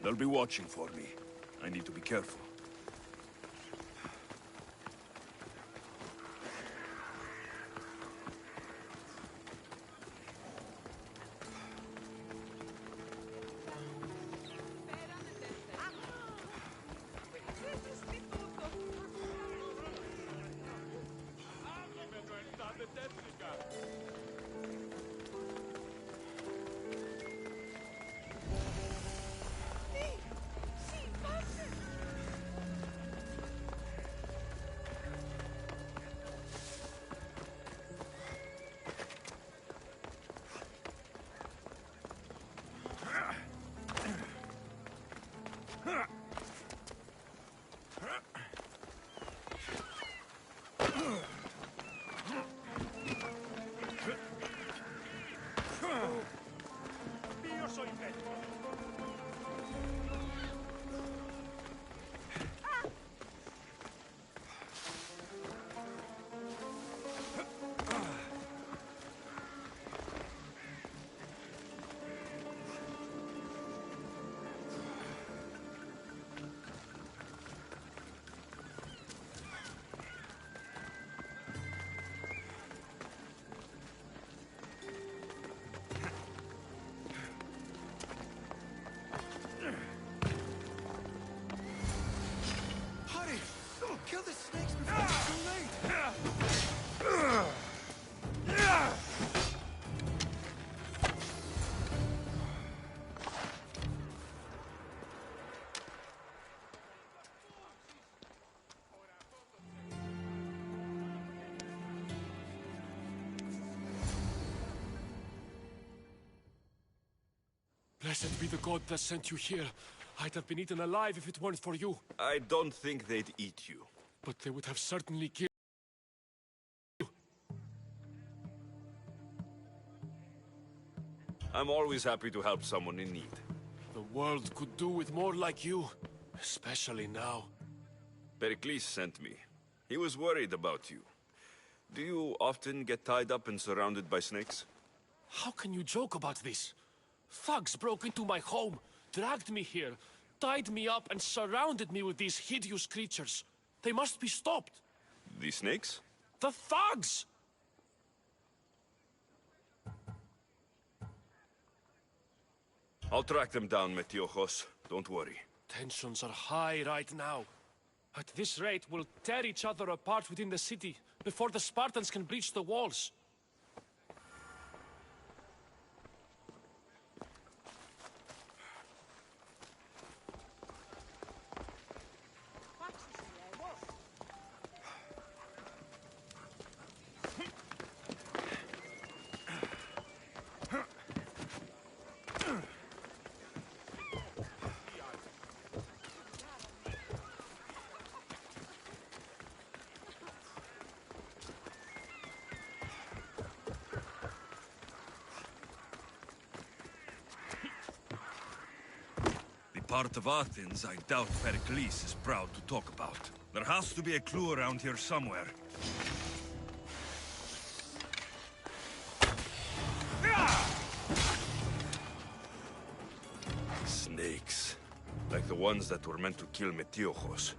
They'll be watching for me. I need to be careful. Kill the snakes before it's too late! Blessed be the god that sent you here. I'd have been eaten alive if it weren't for you. I don't think they'd eat you. But they would have certainly killed you. I'm always happy to help someone in need. The world could do with more like you. Especially now. Pericles sent me. He was worried about you. Do you often get tied up and surrounded by snakes? How can you joke about this? Thugs broke into my home, dragged me here, tied me up and surrounded me with these hideous creatures. They must be stopped. The snakes? The thugs! I'll track them down, Metiojos. Don't worry. Tensions are high right now. At this rate, we'll tear each other apart within the city before the Spartans can breach the walls. Part of Athens I doubt Pericles is proud to talk about. There has to be a clue around here somewhere. Snakes. Like the ones that were meant to kill Metiojos.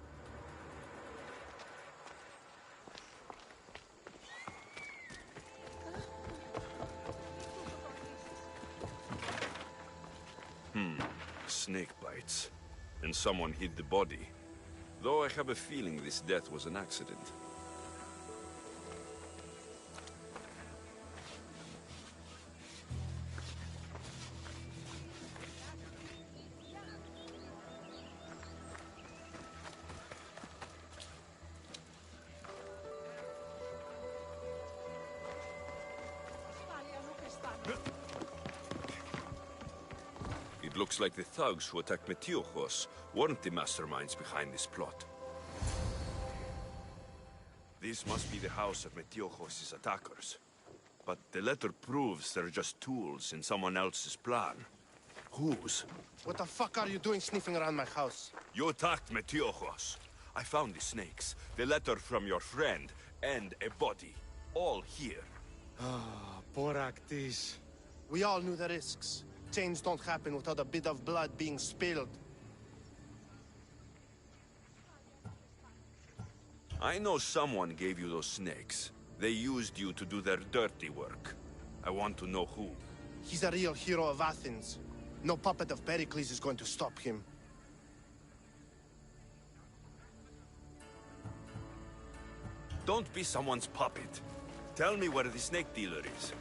Snake bites. And someone hid the body. Though I have a feeling this death was an accident. It looks like the thugs who attacked Metiojos weren't the masterminds behind this plot. This must be the house of Metiojos' attackers. But the letter proves they're just tools in someone else's plan. Whose? What the fuck are you doing sniffing around my house? You attacked Metiojos. I found the snakes, the letter from your friend, and a body. All here. Ah, Boraktis. We all knew the risks. Change don't happen without a bit of blood being spilled. I know someone gave you those snakes. They used you to do their dirty work. I want to know who. He's a real hero of Athens. No puppet of Pericles is going to stop him. Don't be someone's puppet. Tell me where the snake dealer is.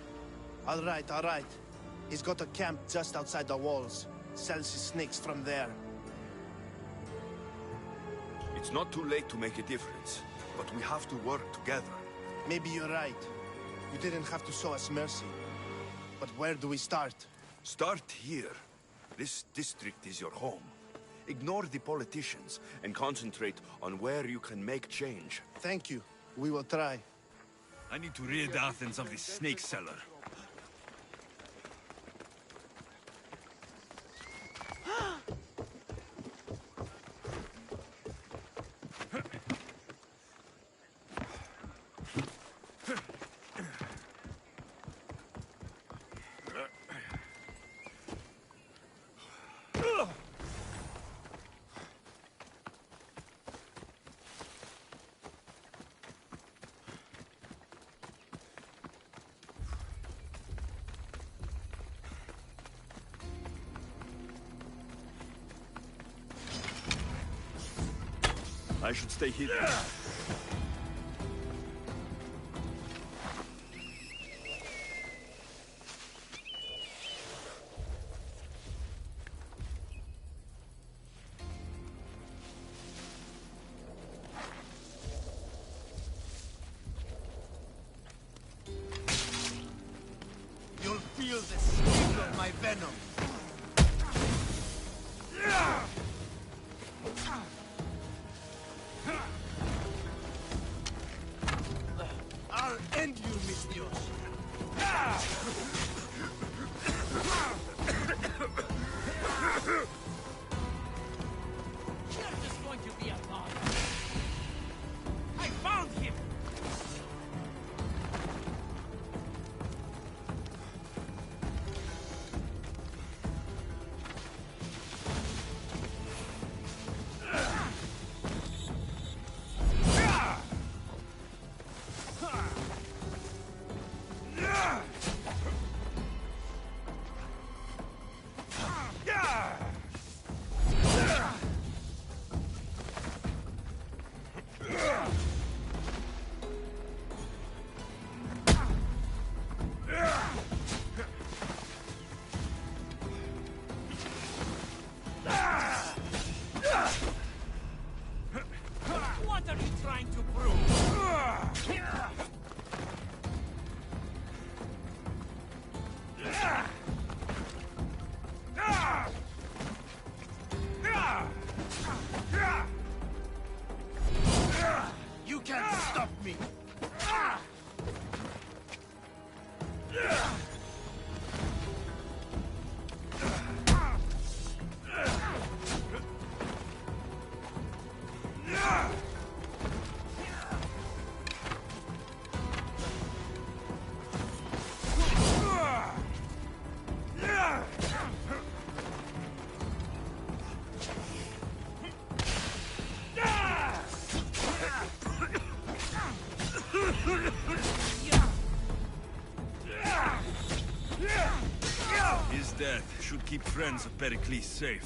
All right, all right. He's got a camp just outside the walls. Sells his snakes from there. It's not too late to make a difference, but we have to work together. Maybe you're right. You didn't have to show us mercy. But where do we start? Start here. This district is your home. Ignore the politicians and concentrate on where you can make change. Thank you. We will try. I need to rid Athens of this snake seller. I should stay hidden. You'll feel the sting of my venom. I'll end you, Misthios. You're just going to be a bother. I found him! What are you trying to prove? You can't stop me. His death should keep friends of Pericles safe.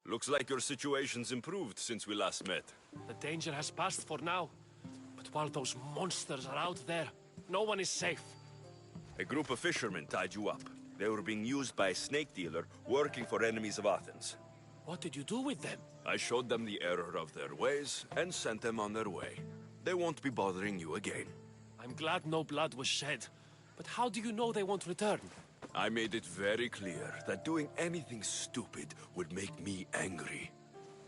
Looks like your situation's improved since we last met. The danger has passed for now. But while those monsters are out there, no one is safe. A group of fishermen tied you up. They were being used by a snake dealer working for enemies of Athens. What did you do with them? I showed them the error of their ways and sent them on their way. They won't be bothering you again. I'm glad no blood was shed. But how do you know they won't return? I made it very clear that doing anything stupid would make me angry.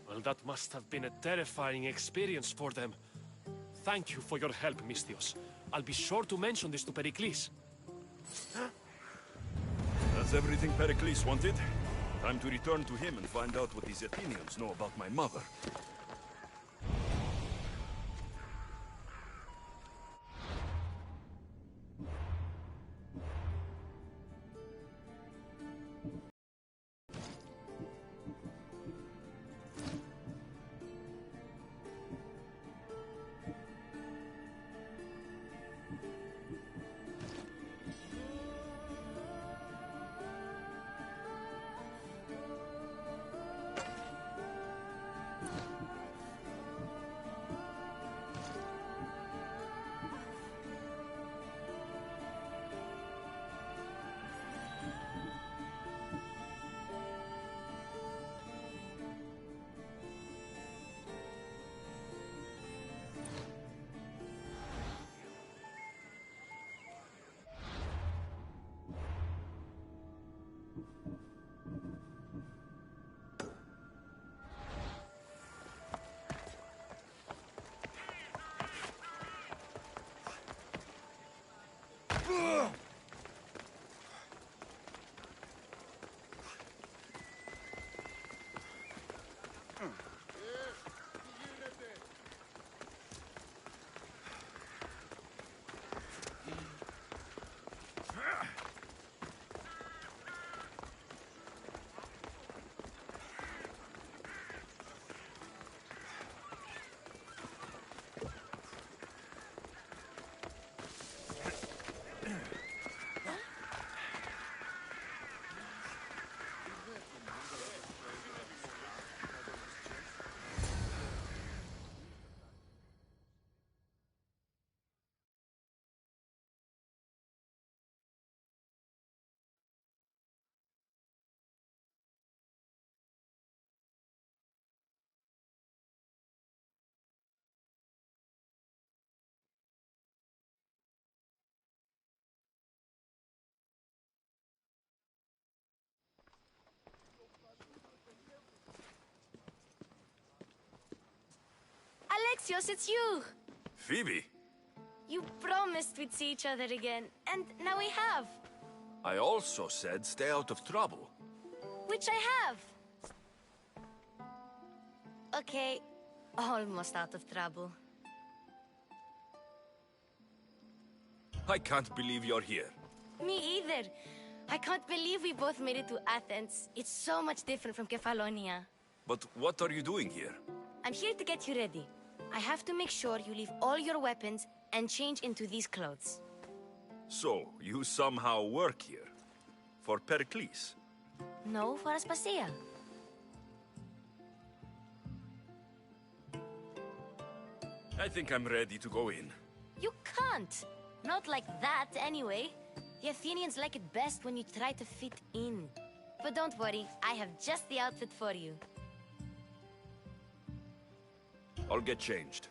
Well, that must have been a terrifying experience for them. Thank you for your help, Misthios. I'll be sure to mention this to Pericles. That's everything Pericles wanted. Time to return to him and find out what these Athenians know about my mother. Alexios, it's you! Phoebe! You promised we'd see each other again, and now we have. I also said stay out of trouble. Which I have. Okay, almost out of trouble. I can't believe you're here. Me either. I can't believe we both made it to Athens. It's so much different from Kefalonia. But what are you doing here? I'm here to get you ready. I have to make sure you leave all your weapons and change into these clothes. So, you somehow work here? For Pericles? No, for Aspasia. I think I'm ready to go in. You can't. Not like that, anyway. The Athenians like it best when you try to fit in. But don't worry, I have just the outfit for you. I'll get changed.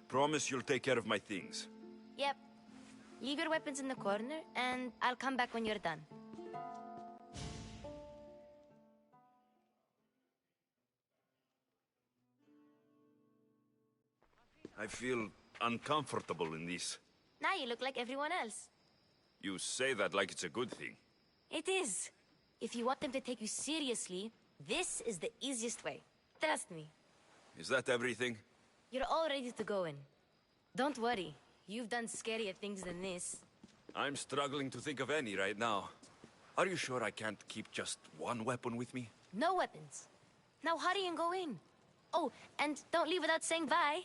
Promise you'll take care of my things. Yep. Leave your weapons in the corner, and I'll come back when you're done. I feel uncomfortable in this. Now you look like everyone else. You say that like it's a good thing. It is. If you want them to take you seriously, this is the easiest way. Trust me. Is that everything? You're all ready to go in. Don't worry. You've done scarier things than this. I'm struggling to think of any right now. Are you sure I can't keep just one weapon with me? No weapons. Now hurry and go in. Oh, and don't leave without saying bye.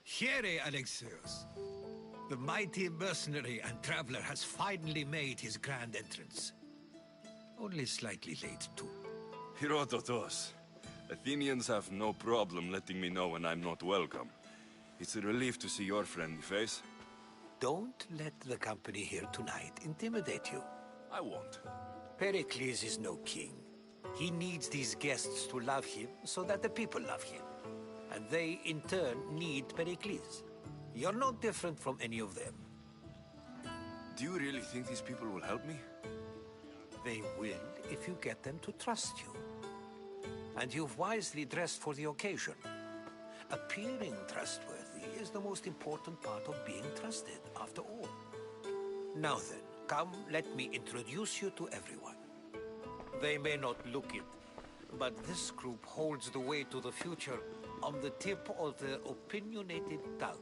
Here, Alexios. The mighty mercenary and traveler has finally made his grand entrance. Only slightly late, too. Herodotus. Athenians have no problem letting me know when I'm not welcome. It's a relief to see your friendly face. Don't let the company here tonight intimidate you. I won't. Pericles is no king. He needs these guests to love him so that the people love him. And they, in turn, need Pericles. You're no different from any of them. Do you really think these people will help me? They will if you get them to trust you. And you've wisely dressed for the occasion. Appearing trustworthy is the most important part of being trusted, after all. Now then, come, let me introduce you to everyone. They may not look it, but this group holds the way to the future on the tip of their opinionated tongues.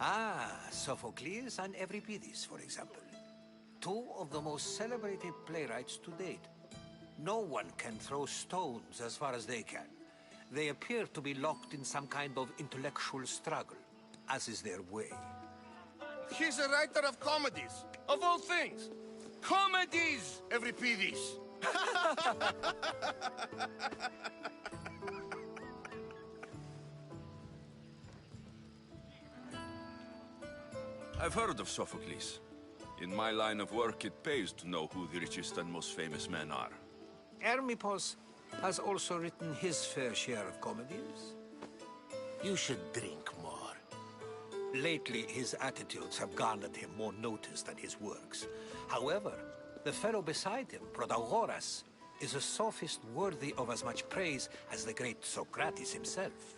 Ah, Sophocles and Euripides, for example. Two of the most celebrated playwrights to date. No one can throw stones as far as they can. They appear to be locked in some kind of intellectual struggle, as is their way. He's a writer of comedies, of all things. Comedies, Euripides. I've heard of Sophocles. In my line of work, it pays to know who the richest and most famous men are. Hermippos has also written his fair share of comedies. You should drink more. Lately, his attitudes have garnered him more notice than his works. However, the fellow beside him, Protagoras, is a sophist worthy of as much praise as the great Socrates himself.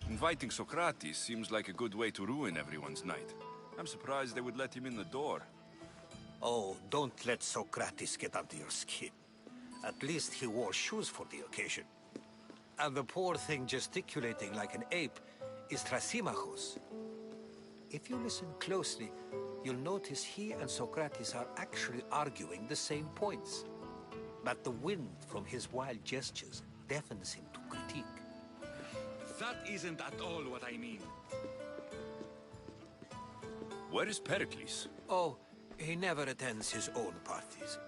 Inviting Socrates seems like a good way to ruin everyone's night. I'm surprised they would let him in the door. Oh, don't let Socrates get under your skin. At least he wore shoes for the occasion. And the poor thing gesticulating like an ape is Thrasymachos. If you listen closely, you'll notice he and Socrates are actually arguing the same points. But the wind from his wild gestures deafens him to critique. That isn't at all what I mean. Where is Pericles? Oh, he never attends his own parties.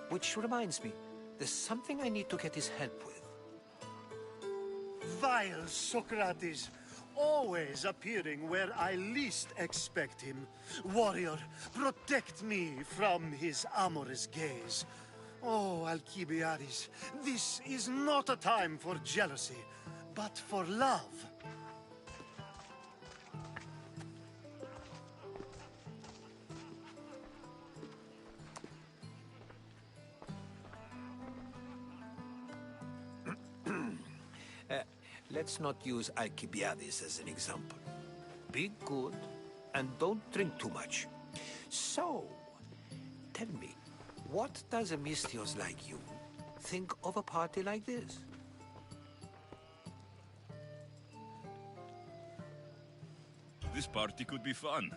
Which reminds me, there's something I need to get his help with. Vile Socrates, always appearing where I least expect him. Warrior, protect me from his amorous gaze. Oh, Alcibiades, this is not a time for jealousy, but for love. Let's not use Alcibiades as an example. Be good, and don't drink too much. So, tell me, what does a Mystios like you think of a party like this? This party could be fun.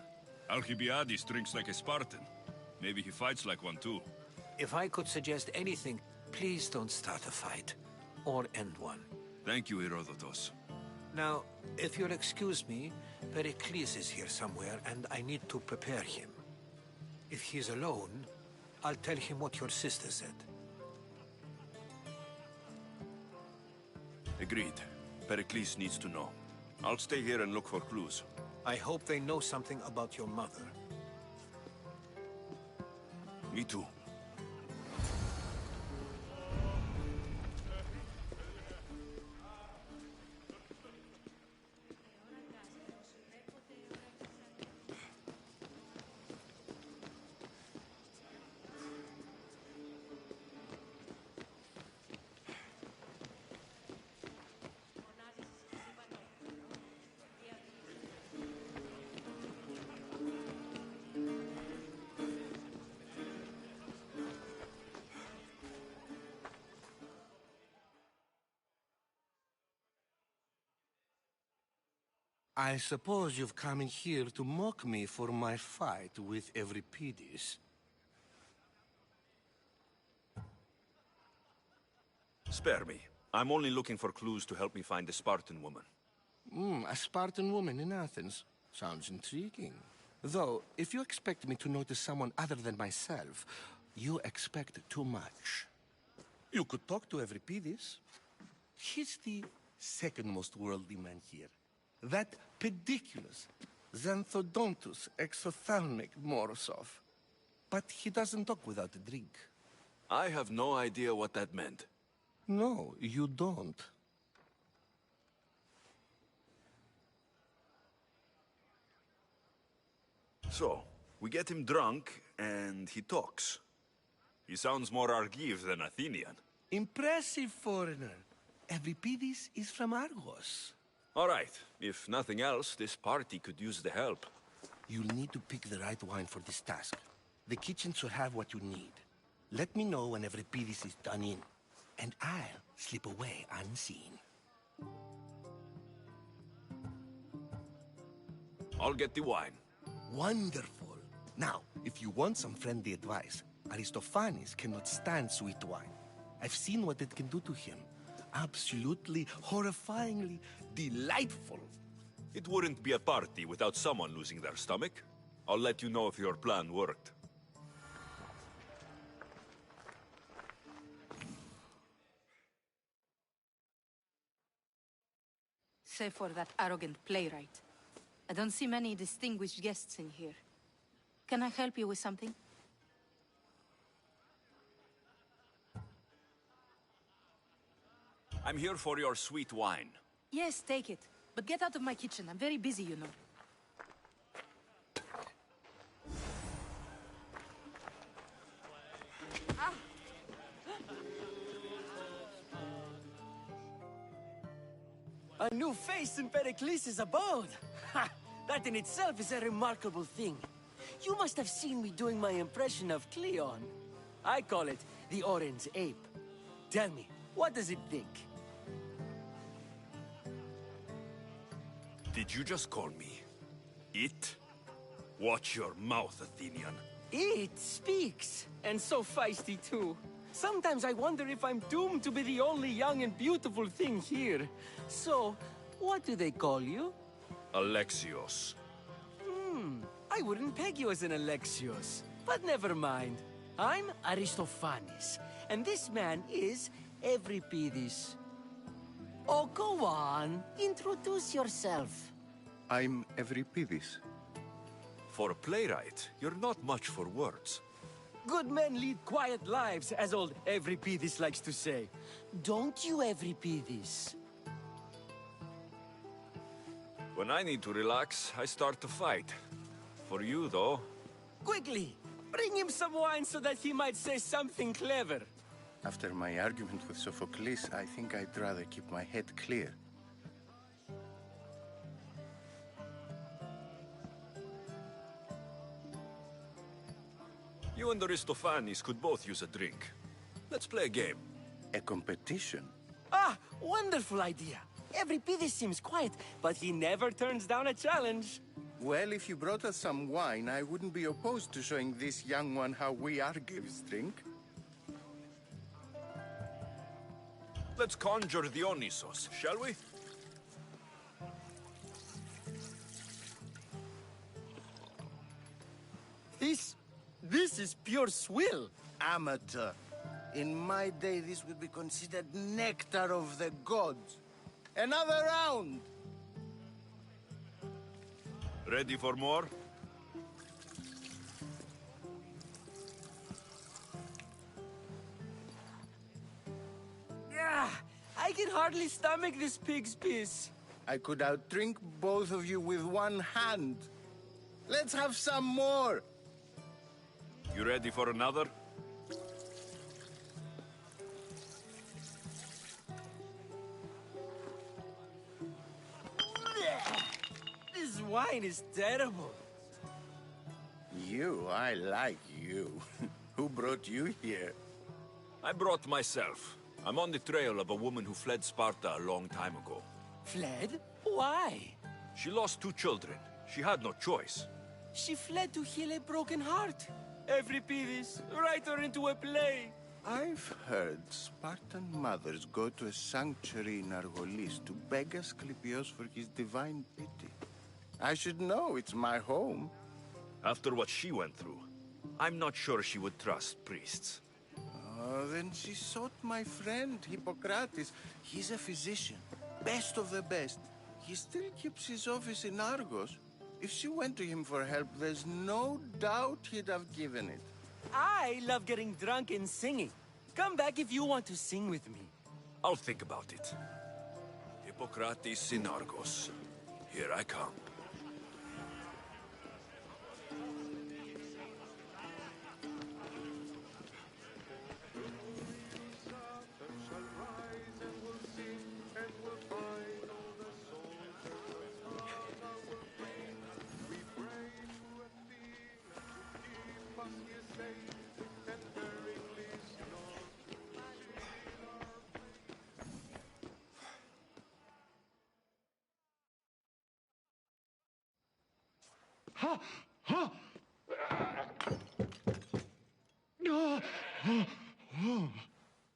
Alcibiades drinks like a Spartan. Maybe he fights like one too. If I could suggest anything, please don't start a fight, or end one. Thank you, Herodotus. Now, if you'll excuse me, Pericles is here somewhere, and I need to prepare him. If he's alone, I'll tell him what your sister said. Agreed. Pericles needs to know. I'll stay here and look for clues. I hope they know something about your mother. Me too. I suppose you've come in here to mock me for my fight with Euripides. Spare me. I'm only looking for clues to help me find a Spartan woman. A Spartan woman in Athens. Sounds intriguing. Though, if you expect me to notice someone other than myself, you expect too much. You could talk to Euripides. He's the second most worldly man here. That pediculous, xanthodontus, exophthalmic Morosov. But he doesn't talk without a drink. I have no idea what that meant. No, you don't. So, we get him drunk, and he talks. He sounds more Argive than Athenian. Impressive, foreigner. Euripides is from Argos. All right, if nothing else, this party could use the help. You'll need to pick the right wine for this task. The kitchen should have what you need. Let me know when Euripides is done in, and I'll slip away unseen. I'll get the wine. Wonderful. Now, if you want some friendly advice, Aristophanes cannot stand sweet wine. I've seen what it can do to him. Absolutely, horrifyingly delightful. It wouldn't be a party without someone losing their stomach. I'll let you know if your plan worked. Save for that arrogant playwright. I don't see many distinguished guests in here. Can I help you with something? I'm here for your sweet wine. Yes, take it. But get out of my kitchen. I'm very busy, you know. A new face in Pericles' abode! Ha! That in itself is a remarkable thing. You must have seen me doing my impression of Cleon. I call it the Orange Ape. Tell me, what does it think? Did you just call me it? Watch your mouth, Athenian. It speaks, and so feisty too. Sometimes I wonder if I'm doomed to be the only young and beautiful thing here. So, what do they call you? Alexios. I wouldn't peg you as an Alexios, but never mind. I'm Aristophanes, and this man is Euripides. Oh, go on. Introduce yourself. I'm Euripides. For a playwright, you're not much for words. Good men lead quiet lives, as old Euripides likes to say. Don't you, Euripides? When I need to relax, I start to fight. For you, though... Quickly! Bring him some wine so that he might say something clever. After my argument with Sophocles, I think I'd rather keep my head clear. You and Aristophanes could both use a drink. Let's play a game. A competition? Ah, wonderful idea. Euripides seems quiet, but he never turns down a challenge. Well, if you brought us some wine, I wouldn't be opposed to showing this young one how we Argives drink. Let's conjure Dionysos, shall we? This is pure swill. Amateur. In my day, this would be considered nectar of the gods. Another round! Ready for more? I can hardly stomach this pig's piss. I could outdrink both of you with one hand. Let's have some more! You ready for another? This wine is terrible. I like you. Who brought you here? I brought myself. I'm on the trail of a woman who fled Sparta a long time ago. Fled? Why? She lost 2 children. She had no choice. She fled to heal a broken heart. Euripides, write her into a play. I've heard Spartan mothers go to a sanctuary in Argolis to beg Asclepios for his divine pity. I should know, it's my home. After what she went through, I'm not sure she would trust priests. Oh, then she sought my friend, Hippocrates. He's a physician, best of the best. He still keeps his office in Argos. If she went to him for help, there's no doubt he'd have given it. I love getting drunk and singing. Come back if you want to sing with me. I'll think about it. Hippocrates in Argos. Here I come.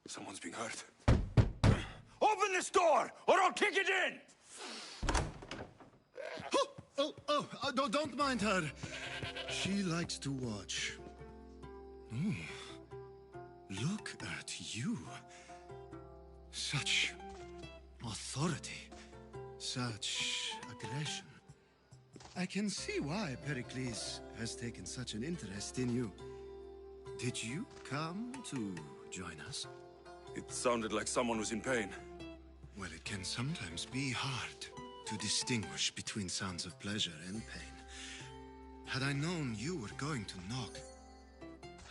Someone's being hurt. Open this door, or I'll kick it in! Don't mind her. She likes to watch. Look at you. Such authority. Such aggression. I can see why Pericles has taken such an interest in you. Did you come to join us? It sounded like someone was in pain. Well, it can sometimes be hard to distinguish between sounds of pleasure and pain. Had I known you were going to knock,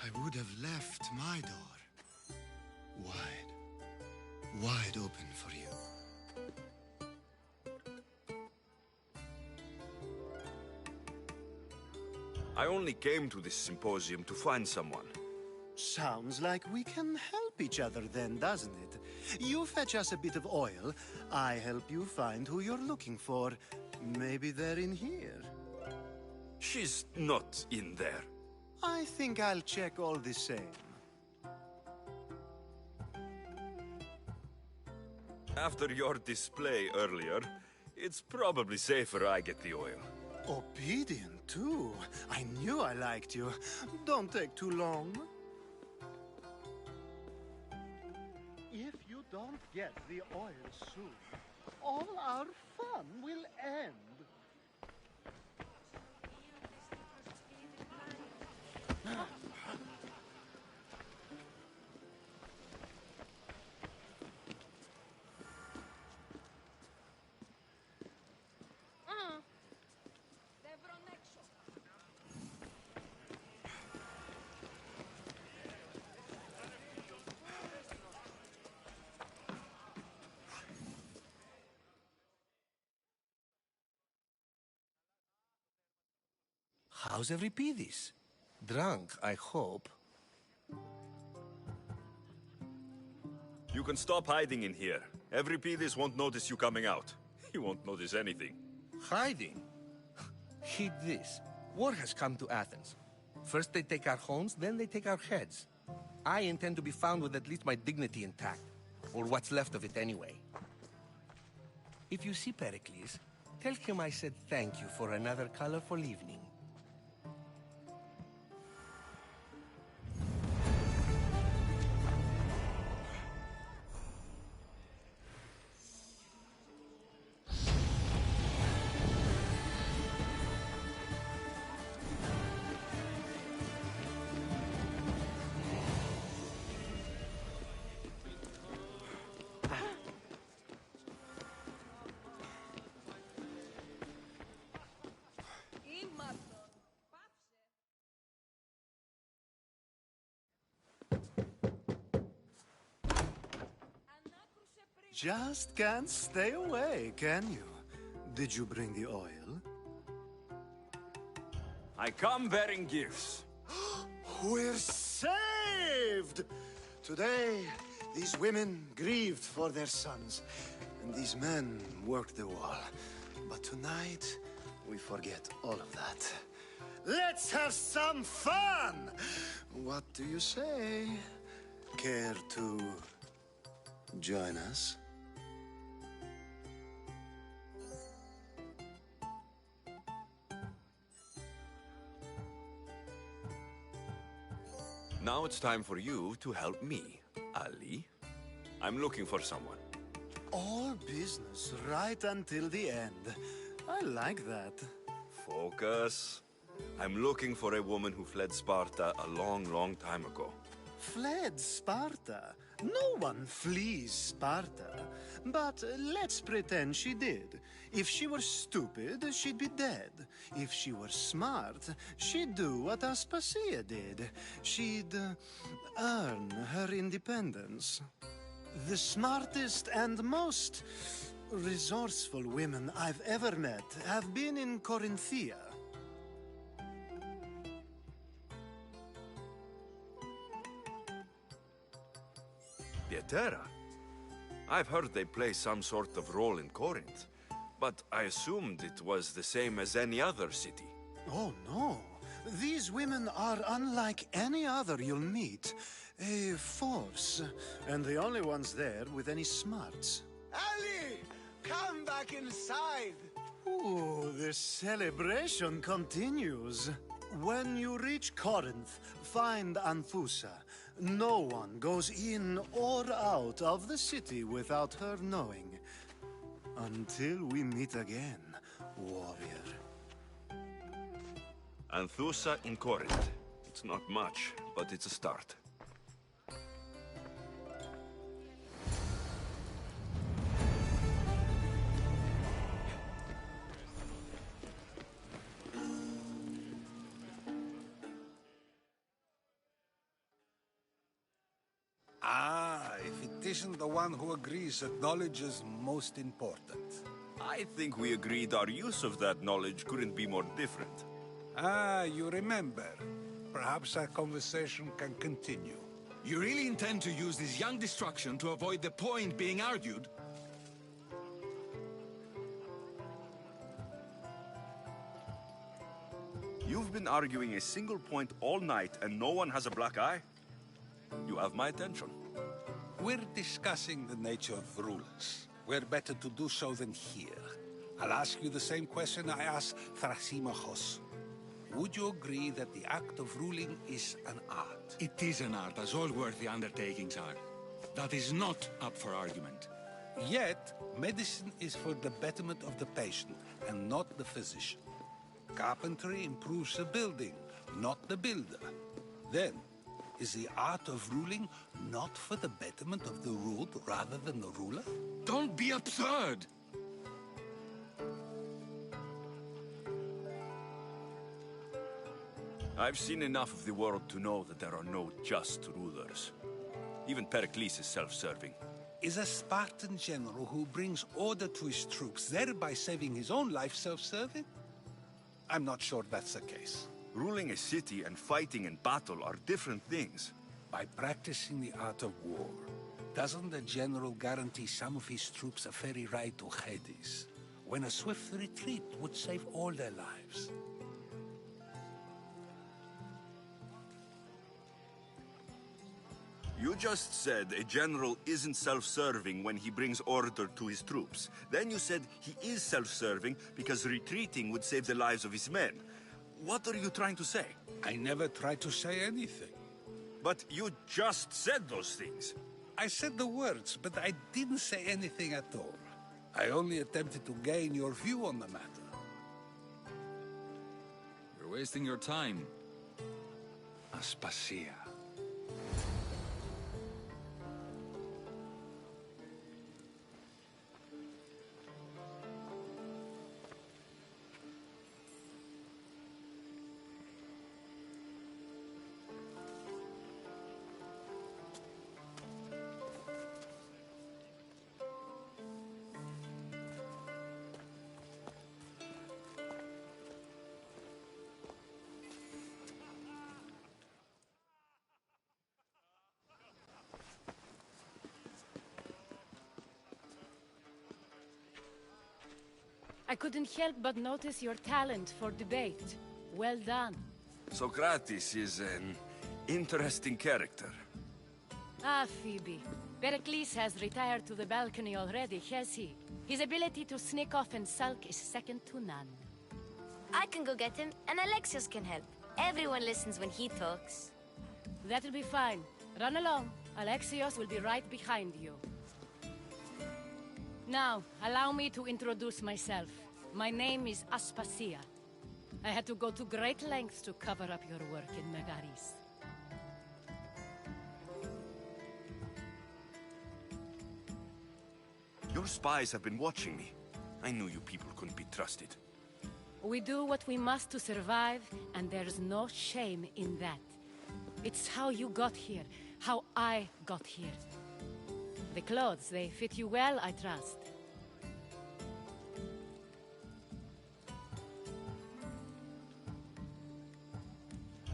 I would have left my door wide open for you. I only came to this symposium to find someone. Sounds like we can help each other then, doesn't it? You fetch us a bit of oil, I help you find who you're looking for. Maybe they're in here. She's not in there. I think I'll check all the same. After your display earlier, it's probably safer I get the oil. Obedient, too. I knew I liked you. Don't take too long. If you don't get the oil soon, all our fun will end. How's Euripides? Drunk, I hope. You can stop hiding in here. Euripides won't notice you coming out. He won't notice anything. Hiding? Heed this. War has come to Athens. First they take our homes, then they take our heads. I intend to be found with at least my dignity intact. Or what's left of it anyway. If you see Pericles, tell him I said thank you for another colorful evening. Just can't stay away, can you? Did you bring the oil? I come bearing gifts. We're saved! Today, these women grieved for their sons, and these men worked the wall. But tonight, we forget all of that. Let's have some fun! What do you say? Care to join us? Now it's time for you to help me, Ali. I'm looking for someone. All business right until the end. I like that. Focus. I'm looking for a woman who fled Sparta a long, long time ago. Fled Sparta? No one flees Sparta. But let's pretend she did. If she were stupid, she'd be dead. If she were smart, she'd do what Aspasia did. She'd earn her independence. The smartest and most resourceful women I've ever met have been in Corinthia. Pieterra? I've heard they play some sort of role in Corinth, but I assumed it was the same as any other city. Oh, no. These women are unlike any other you'll meet. A force, and the only ones there with any smarts. Ali! Come back inside! Ooh, the celebration continues. When you reach Corinth, find Anthusa. No one goes in or out of the city without her knowing. Until we meet again, warrior. Anthusa in Corinth. It's not much, but it's a start. Ah, if it isn't the one who agrees that knowledge is most important. I think we agreed our use of that knowledge couldn't be more different. Ah, you remember. Perhaps our conversation can continue. You really intend to use this young destruction to avoid the point being argued? You've been arguing a single point all night and no one has a black eye? You have my attention. We're discussing the nature of rulers. Where better to do so than here? I'll ask you the same question I asked Thrasymachos. Would you agree that the act of ruling is an art? It is an art, as all worthy undertakings are. That is not up for argument. Yet, medicine is for the betterment of the patient, and not the physician. Carpentry improves the building, not the builder. Then, is the art of ruling not for the betterment of the ruled rather than the ruler? Don't be absurd! I've seen enough of the world to know that there are no just rulers. Even Pericles is self-serving. Is a Spartan general who brings order to his troops, thereby saving his own life, self-serving? I'm not sure that's the case. Ruling a city and fighting in battle are different things. By practicing the art of war, doesn't the general guarantee some of his troops a ferry ride to Hades, when a swift retreat would save all their lives? You just said a general isn't self-serving when he brings order to his troops. Then you said he is self-serving because retreating would save the lives of his men. What are you trying to say? I never tried to say anything. But you just said those things. I said the words, but I didn't say anything at all. I only attempted to gain your view on the matter. You're wasting your time. Aspasia. I couldn't help but notice your talent for debate. Well done. Socrates is an interesting character. Ah, Phoebe. Pericles has retired to the balcony already, has he? His ability to sneak off and sulk is second to none. I can go get him, and Alexios can help. Everyone listens when he talks. That'll be fine. Run along. Alexios will be right behind you. Now, allow me to introduce myself. My name is Aspasia. I had to go to great lengths to cover up your work in Megaris. Your spies have been watching me. I knew you people couldn't be trusted. We do what we must to survive, and there's no shame in that. It's how you got here, how I got here. The clothes, they fit you well, I trust.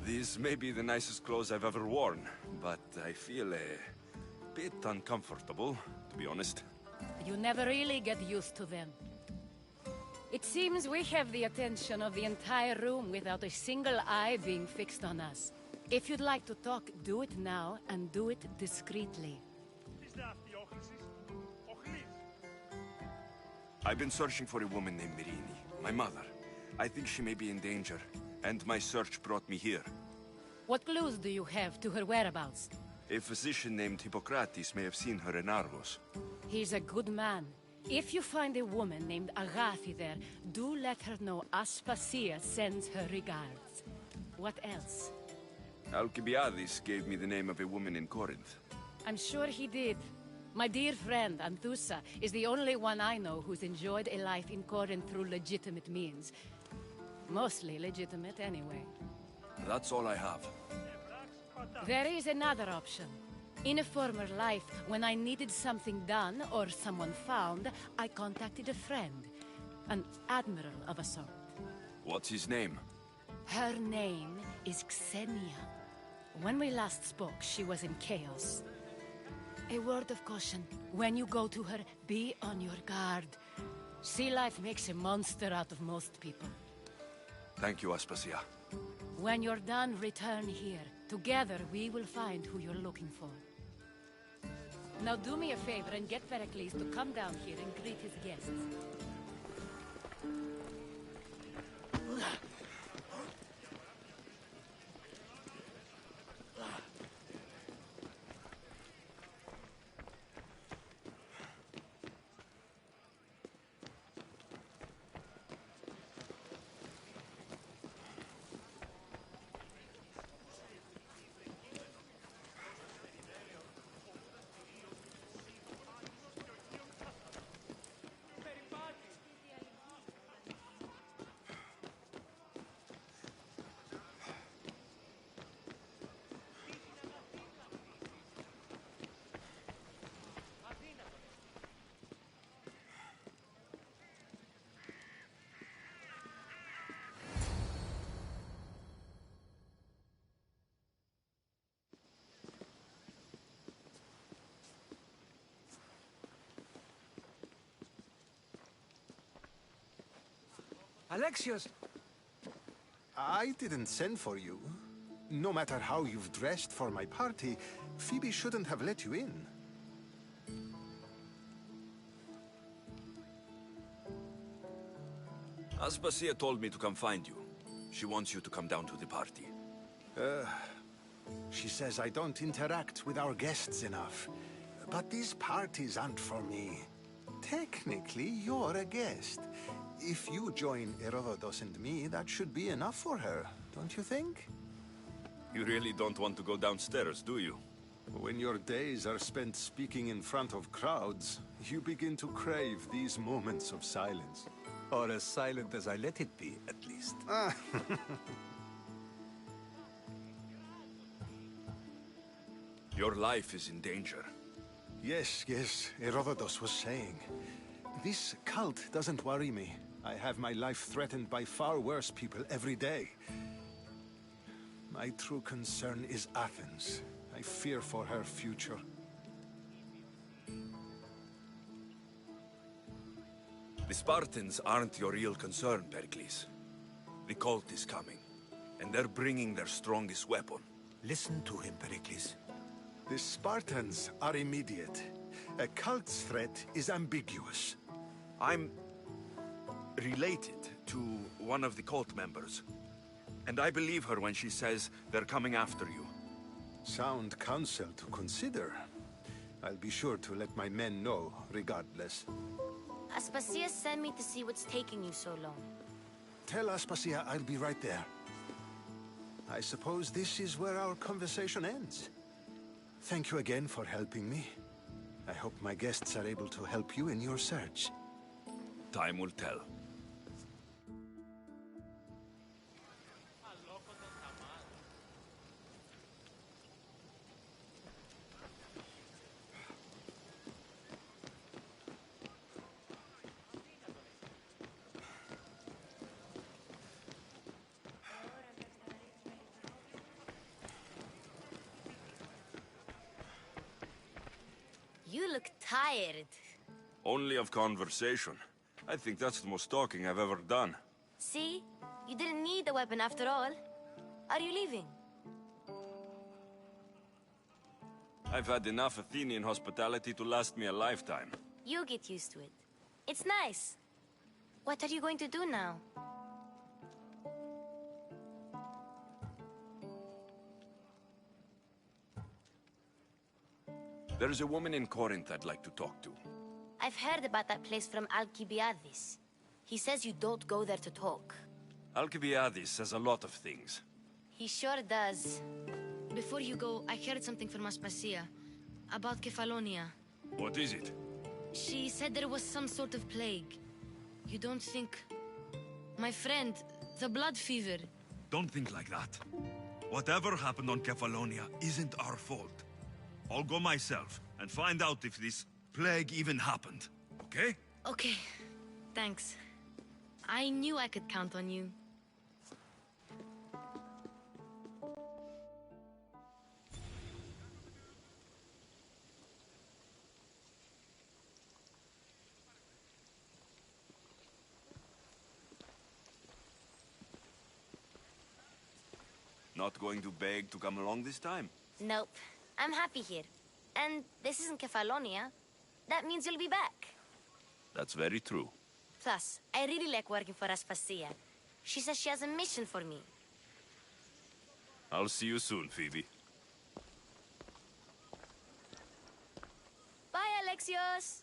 These may be the nicest clothes I've ever worn, but I feel a bit uncomfortable, to be honest. You never really get used to them. It seems we have the attention of the entire room without a single eye being fixed on us. If you'd like to talk, do it now, and do it discreetly. I've been searching for a woman named Mirini, my mother. I think she may be in danger, and my search brought me here. What clues do you have to her whereabouts? A physician named Hippocrates may have seen her in Argos. He's a good man. If you find a woman named Agathi there, do let her know Aspasia sends her regards. What else? Alcibiades gave me the name of a woman in Corinth. I'm sure he did. My dear friend, Anthusa, is the only one I know who's enjoyed a life in Corinth through legitimate means. Mostly legitimate, anyway. That's all I have. There is another option. In a former life, when I needed something done or someone found, I contacted a friend. An admiral of a sort. What's his name? Her name is Xenia. When we last spoke, she was in chaos. A word of caution. When you go to her, be on your guard. Sea life makes a monster out of most people. Thank you, Aspasia. When you're done, return here. Together, we will find who you're looking for. Now do me a favor and get Pericles to come down here and greet his guests. Alexios! I didn't send for you. No matter how you've dressed for my party, Phoebe shouldn't have let you in. Aspasia told me to come find you. She wants you to come down to the party. She says I don't interact with our guests enough. But these parties aren't for me. Technically, you're a guest. If you join Herodotus and me, that should be enough for her, don't you think? You really don't want to go downstairs, do you? When your days are spent speaking in front of crowds, you begin to crave these moments of silence. Or as silent as I let it be, at least. Your life is in danger. Yes, Herodotus was saying. This cult doesn't worry me. I have my life threatened by far worse people every day. My true concern is Athens. I fear for her future. The Spartans aren't your real concern, Pericles. The cult is coming, and they're bringing their strongest weapon. Listen to him, Pericles. The Spartans are immediate. A cult's threat is ambiguous. I'm related to one of the cult members. And I believe her when she says they're coming after you. Sound counsel to consider. I'll be sure to let my men know, regardless. Aspasia sent me to see what's taking you so long. Tell Aspasia I'll be right there. I suppose this is where our conversation ends. Thank you again for helping me. I hope my guests are able to help you in your search. Time will tell. You look tired. Only of conversation. I think that's the most talking I've ever done. See? You didn't need the weapon after all. Are you leaving? I've had enough Athenian hospitality to last me a lifetime. You get used to it. It's nice. What are you going to do now? There's a woman in Corinth I'd like to talk to. I've heard about that place from Alcibiades. He says you don't go there to talk. Alcibiades says a lot of things. He sure does. Before you go, I heard something from Aspasia. About Kefalonia. What is it? She said there was some sort of plague. You don't think... My friend, the blood fever. Don't think like that. Whatever happened on Kefalonia isn't our fault. I'll go myself and find out if this plague even happened, okay? Okay, thanks. I knew I could count on you. Not going to beg to come along this time? Nope. I'm happy here. And this isn't Kefalonia. That means you'll be back. That's very true. Plus, I really like working for Aspasia. She says she has a mission for me. I'll see you soon, Phoebe. Bye, Alexios!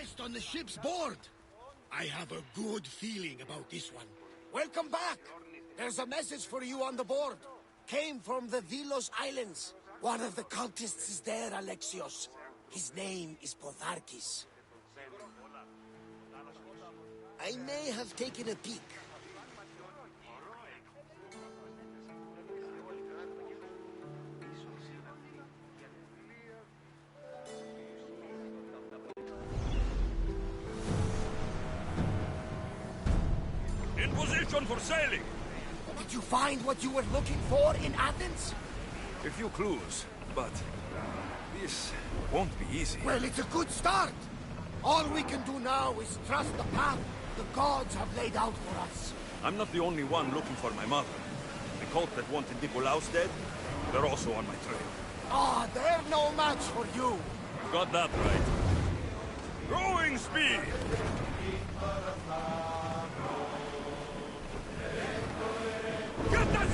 rest on the ship's board. I have a good feeling about this one. Welcome back. There's a message for you on the board. Came from the Vilos Islands. One of the cultists is there, Alexios. His name is Podarkis. I may have taken a peek. In position for sailing! Did you find what you were looking for in Athens? A few clues, but this won't be easy. Well, it's a good start. All we can do now is trust the path the gods have laid out for us. I'm not the only one looking for my mother. The cult that wanted Nicolaus dead, they're also on my trail. Ah, they're no match for you. Got that right. Growing speed! Get that